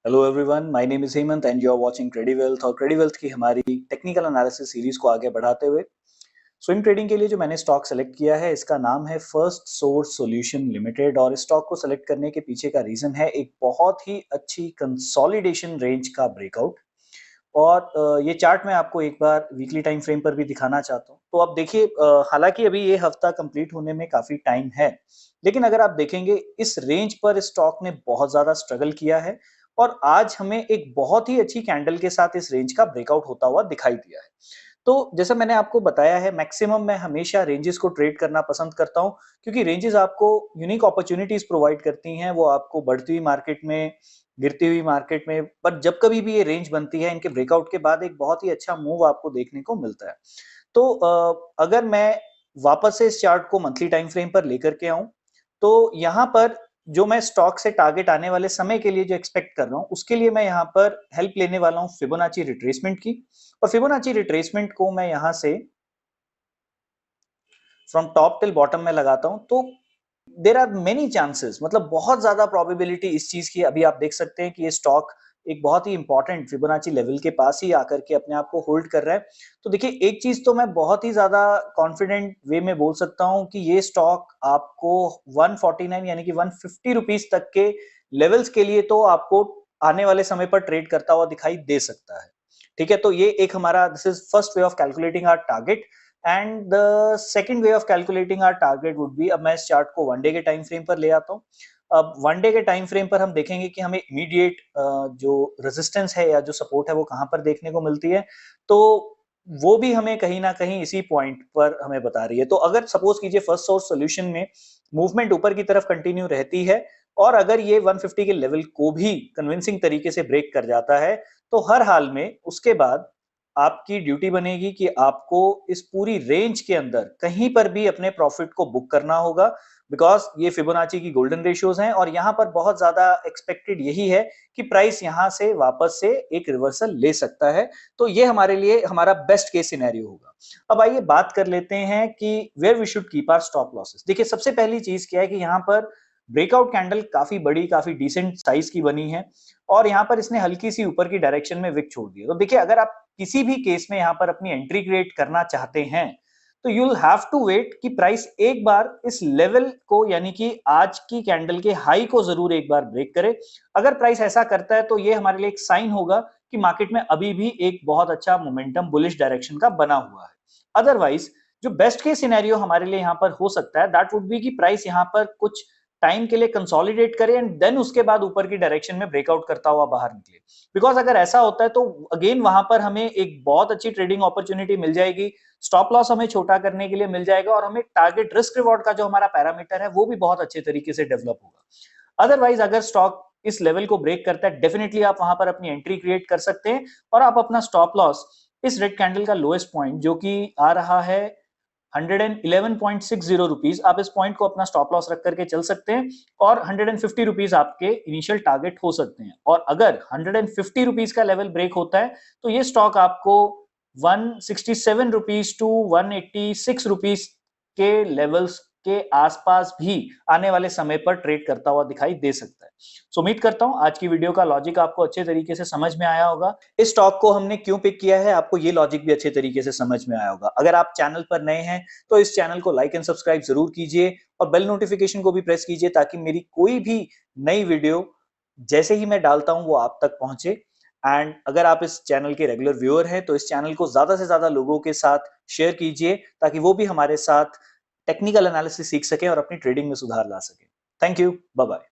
Hello everyone, my name is Hemant and you are watching Crediwealth. और Crediwealth की हमारी technical analysis series को आगे बढ़ाते हुए स्विंग ट्रेडिंग के लिए जो मैंने स्टॉक सेलेक्ट किया है, इसका नाम है फर्स्ट सोर्स सॉल्यूशन लिमिटेड। और इस स्टॉक को सेलेक्ट करने के पीछे का रीजन है एक बहुत ही अच्छी कंसोलिडेशन रेंज का ब्रेकआउट। और ये चार्ट मैं आपको एक बार वीकली टाइम फ्रेम पर भी दिखाना चाहता हूँ। तो आप देखिए, हालांकि अभी ये हफ्ता कंप्लीट होने में काफी टाइम है, लेकिन अगर आप देखेंगे इस रेंज पर स्टॉक ने बहुत ज्यादा स्ट्रगल किया है और आज हमें एक बहुत ही अच्छी कैंडल के साथ इस रेंज का ब्रेकआउट होता हुआ दिखाई दिया है। तो जैसा मैंने आपको बताया है, मैक्सिमम मैं हमेशा रेंजेस को ट्रेड करना पसंद करता हूं, क्योंकि रेंजेस आपको यूनिक अपॉर्चुनिटीज प्रोवाइड करती हैं। वो आपको बढ़ती हुई मार्केट में, गिरती हुई मार्केट में, पर जब कभी भी ये रेंज बनती है, इनके ब्रेकआउट के बाद एक बहुत ही अच्छा मूव आपको देखने को मिलता है। तो अगर मैं वापस से इस चार्ट को मंथली टाइम फ्रेम पर लेकर के आऊं, तो यहाँ पर जो मैं स्टॉक से टारगेट आने वाले समय के लिए जो एक्सपेक्ट कर रहा हूं, उसके लिए मैं यहाँ पर हेल्प लेने वाला हूं फिबोनाची रिट्रेसमेंट की। और फिबोनाची रिट्रेसमेंट को मैं यहां से फ्रॉम टॉप टिल बॉटम में लगाता हूं, तो देर आर मेनी चांसेस, मतलब बहुत ज्यादा प्रोबेबिलिटी इस चीज की। अभी आप देख सकते हैं कि ये स्टॉक एक बहुत ही इंपॉर्टेंट फिबोनाची लेवल के पास ही आकर के अपने आप को होल्ड कर रहा है। तो देखिए, एक चीज तो मैं बहुत ही ज्यादा कॉन्फिडेंट वे में बोल सकता हूं कि ये स्टॉक आपको 149 यानी कि 150 रुपीज तक के लेवल्स के लिए तो आपको आने वाले समय पर ट्रेड करता हुआ दिखाई दे सकता है। ठीक है, तो ये एक हमारा, this is first way of calculating our target. And the second way of calculating our target would be, अब मैं इस चार्ट को वन डे के टाइम फ्रेम पर ले आता हूँ। अब वन डे के टाइम फ्रेम पर हम देखेंगे कि हमें इमीडिएट जो रेजिस्टेंस है या जो सपोर्ट है वो कहां पर देखने को मिलती है। तो वो भी हमें कहीं ना कहीं इसी पॉइंट पर हमें बता रही है। तो अगर सपोज कीजिए फर्स्ट सोर्स सोल्यूशन में मूवमेंट ऊपर की तरफ कंटिन्यू रहती है, और अगर ये 150 के लेवल को भी कन्विंसिंग तरीके से ब्रेक कर जाता है, तो हर हाल में उसके बाद आपकी ड्यूटी बनेगी कि आपको इस पूरी रेंज के अंदर कहीं पर भी अपने प्रॉफिट को बुक करना होगा। बिकॉज ये फिबोनाची की गोल्डन रेशियोज हैं और यहां पर बहुत ज्यादा एक्सपेक्टेड यही है कि प्राइस यहां से वापस से एक रिवर्सल ले सकता है। तो ये हमारे लिए हमारा बेस्ट केस सिनेरियो होगा। अब आइए बात कर लेते हैं कि where we should keep our stop losses. देखिए, सबसे पहली चीज क्या है कि यहाँ पर ब्रेकआउट कैंडल काफी बड़ी, काफी डिसेंट साइज की बनी है और यहाँ पर इसने हल्की सी ऊपर की डायरेक्शन में विक छोड़ दिया। तो देखिए, अगर आप किसी भी केस में यहाँ पर अपनी एंट्री क्रिएट करना चाहते हैं, तो you will have to wait कि प्राइस एक बार इस लेवल को, यानी कि आज की कैंडल के हाई को जरूर एक बार ब्रेक करे। अगर प्राइस ऐसा करता है तो ये हमारे लिए एक साइन होगा कि मार्केट में अभी भी एक बहुत अच्छा मोमेंटम बुलिश डायरेक्शन का बना हुआ है। अदरवाइज जो बेस्ट केस सिनेरियो हमारे लिए यहाँ पर हो सकता है, दैट वुड बी कि प्राइस यहाँ पर कुछ टाइम के लिए कंसोलिडेट करे एंड देन उसके बाद ऊपर की डायरेक्शन में ब्रेकआउट करता हुआ बाहर निकले। बिकॉज अगर ऐसा होता है तो अगेन वहां पर हमें एक बहुत अच्छी ट्रेडिंग अपॉर्चुनिटी मिल जाएगी, स्टॉप लॉस हमें छोटा करने के लिए मिल जाएगा और हमें टारगेट रिस्क रिवॉर्ड का जो हमारा पैरामीटर है वो भी बहुत अच्छे तरीके से डेवलप होगा। अदरवाइज अगर स्टॉक इस लेवल को ब्रेक करता है, डेफिनेटली आप वहां पर अपनी एंट्री क्रिएट कर सकते हैं और आप अपना स्टॉप लॉस इस रेड कैंडल का लोएस्ट पॉइंट जो कि आ रहा है 111.60 रुपीज, आप इस पॉइंट को अपना स्टॉप लॉस रख करके चल सकते हैं और 150 रुपीज आपके इनिशियल टारगेट हो सकते हैं। और अगर 150 रुपीज का लेवल ब्रेक होता है तो ये स्टॉक आपको 167 रुपीज टू 186 रुपीज के लेवल्स के आसपास भी आने वाले समय पर ट्रेड करता हुआ दिखाई दे सकता है। सो उम्मीद करता हूं आज की वीडियो का लॉजिक आपको अच्छे तरीके से समझ में आया होगा। इस स्टॉक को हमने क्यों पिक किया है, आपको ये लॉजिक भी अच्छे तरीके से समझ में आया होगा। अगर आप चैनल पर नए हैं तो इस चैनल को लाइक एंड सब्सक्राइब जरूर कीजिए और बेल नोटिफिकेशन को भी प्रेस कीजिए, ताकि मेरी कोई भी नई वीडियो जैसे ही मैं डालता हूं वो आप तक पहुंचे। एंड अगर आप इस चैनल के रेगुलर व्यूअर हैं तो इस चैनल को ज्यादा से ज्यादा लोगों के साथ शेयर कीजिए, ताकि वो भी हमारे साथ टेक्निकल एनालिसिस सीख सकें और अपनी ट्रेडिंग में सुधार ला सकें। Thank you, bye bye.